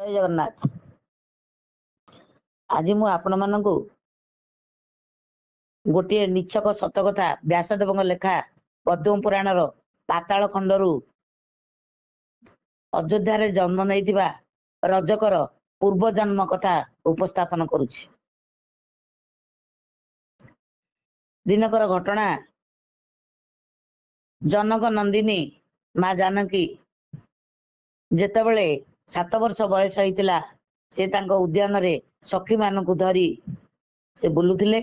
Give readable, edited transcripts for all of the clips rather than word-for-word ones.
जय जगन्नाथ। आज मु आपण मानकु गोटे निछक सत कथा व्यासदेव लेखा पद्म पुराण पाताल खंडरू अयोध्या रे जन्म नहीं रजकर पूर्व जन्म कथा उपस्थापन करुछि। दिनकर घटना जनक नंदिनी माँ जानकी जेतेबेले 7 वर्ष बयस होइतिला से तांको उद्यान रे सखी मानकु धरी से बुलुथिले।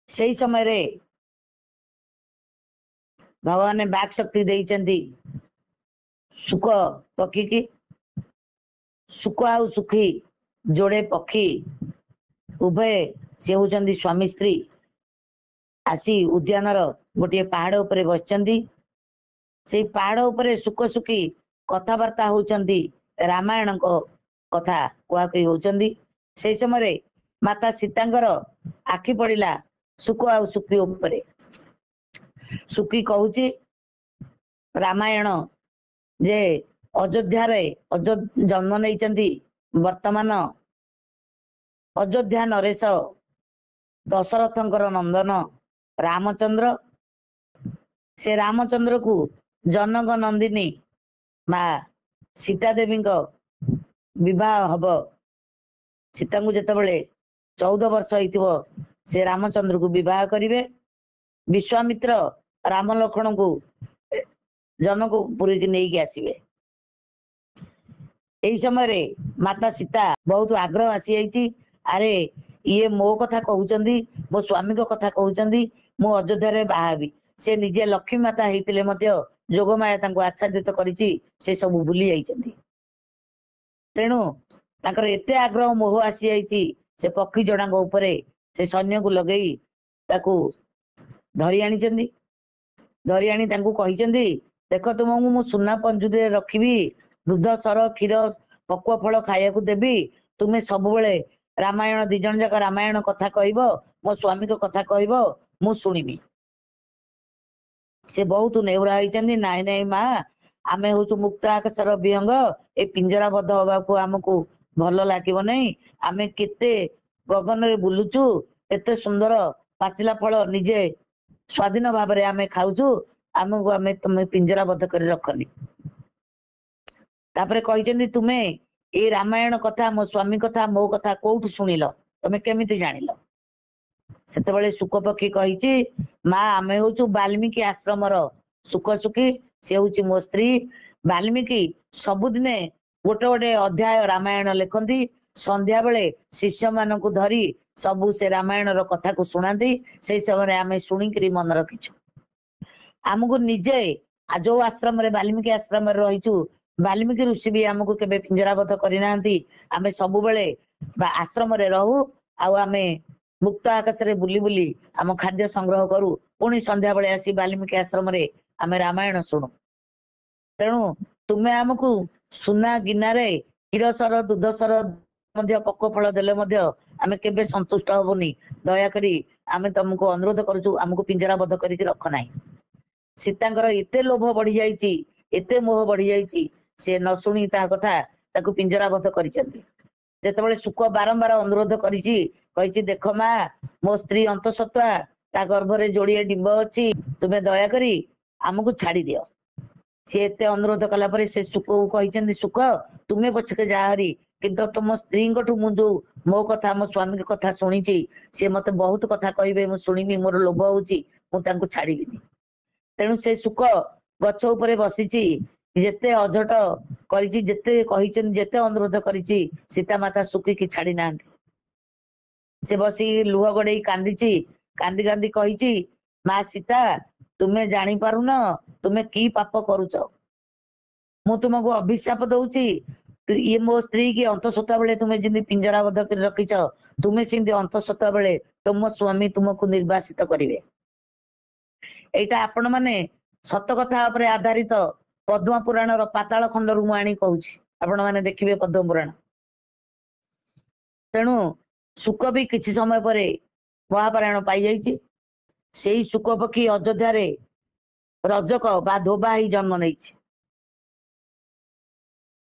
सेही समय रे भगवान बाक शक्ति देइचंदी सुख पक्षी की। सुख आउ सुखी जोड़े पक्षी उभय से होचंदी स्वामी स्त्री आसी उद्यानर गोटे पहाड़ उपरे बसचंदी। से पहाड़ उपरे सुख सुखी कथबार्ता होचंदी रामायण को कथा कुआकई होचंदी। से समय रे माता सीतांकर आखि पड़िला सुख आउ सुखी उपरे। सुखी कहूची रामायण जे अयोध्या रे जन्म नहीं वर्तमान अयोध्या नरेश दशरथंकर नंदन रामचंद्र। से रामचंद्र को जनक नंदिनी माँ सीता देवी विवाह हब। सीता को जितेबले 14 वर्ष होइतिबो से रामचंद्र को विवाह करिवे। विश्वामित्र राम लक्ष्मण को जनकपुरी की नहीं के आसीबे। एही समय रे माता सीता बहुत आग्रह आसी जाइची। अरे ये मो कथा कहउचंदी मो स्वामी को कथा कहउचंदी मो अयोध्या रे बाहाबी। से निजे लक्ष्मी माता हेतिले मध्य जोगमाया तांको आच्छादित करिची से सब भूली जाइचंदी। तेणु तांकर एते आग्रह मोह आसी जाइची से पक्षी जड़ांग उपरे से सैन्य को लगेई ताकू धरी आनिचंदी। धरी आनी तांको कहिचंदी देखो तुमको मु सुना पंजुरे रखिबी दूध सर क्षीर पक्व फल खाया को देबी। तुम्हें सब बेले रामायण दी जन जाक रामायण कथा कहइबो मो स्वामी को कथा कहइबो मु सुनिबी। से बहुत नेउरा होइचंदी नाई नाई माँ आमे होचु मुक्त आकाशर विहंग ए पिंजराबद्ध होबा को हमको भल लागिबो नहीं। आमे केते गगन रे बुलुचु एते सुंदर पाचिला फल निजे स्वाधीन भाव रे आमे खाउचु हमको आमे तुमे पिंजराबद्ध कर रखनी। तापरे कहिचंदी तुमे ए रामायण कथा मो स्वामी कथा मो कथा कोउठु सुनिलो तमे केमिति जानिलो। सेतेबेले सुख पक्षी कहिची माँ आमे होचु वाल्मीकि आश्रमर सुख सुखी से होची मो स्त्री। वाल्मीकि सबुदिने गोटे गोटे अध्याय रामायण लिखंती। संध्या बेले शिष्य मानकु धरी सबु से रामायण रो कथा को सुनांती। से समय आमे सुनिकरी मन रखिछु। हमको निजे जो आश्रम रे वाल्मीकि आश्रम रे रहिछु वाल्मीकि ऋषि भी हमको केबे पिंजराबद्ध करि नांती। आमे सबु बेले आश्रम रे रहू आ आमे मुक्त आकाश रे बुली बुली आम खाद्य संग्रह करू। पुणी संध्या बेले आसी वाल्मीकि आश्रम रे आमे रामायण सुनु। तेणु तुमे हमको सुना गिनारे क्षीर सर दूध सर मध्य पक्व फल देले मध्य आमे केबे संतुष्ट हबुनी। दया करी आमे तुमको अनुरोध करूछु हमको पिंजराबद्ध करिक रख नाही। सीतांकर एते लोभ बढ़ी जाइची एते मोह बढ़ी जाइची से न सुनी ता कथा ताकू पिंजराबद्ध करिसेंती। जेतेबेले सुख बारंबार अनुरोध करिची कहिची देखो माँ मो स्त्री अंतसत्वा ता गर्भ रे जोड़िए डिंब अछि तुमे दया करी हमको छाड़ी दियो। से एते अनुरोध कला परे से सुख को कहिचंदी सुख तुमे पछके जाहरी किंतु तुम स्त्री को मु जो मो कथा मो स्वामी के कथा सुनिची से मते बहुत कथा कहिबे मु सुनिबी मोर लोभ होउची मु तांको छाड़ीबिनी। तेणु से सुख गछ उपरे बसिची जेते अझट करिची जेते कहिचन जेते अनुरोध करिची सीता माता सुखी की छाड़ी नांती। से बसी लुह गड़े कांदीची कांदी कांदी कहिची माँ सीता तुमे जानी पारु न तुमे की पाप करूच। मु तुमको अभिशाप दउची ये मो स्त्री की अंतसत्ता बेले तुमे जिंदी पिंजराबद्ध कर रखिच तुमे सिंदी अंतसत्ता बेले तुम स्वामी तुमको निर्वासित करिवे। एटा आपण माने सत कथा उपरे आधारित पद्म पुराण रो पाताल खंड रु आनी कहूची आपण माने देखिबे पद्म पुराण। तेणु सुख भी किछि समय परे महापारायण पाई जाइची। सेही सुख पक्षी अयोध्या रे रजक बा धोबा ही जन्म नैछि।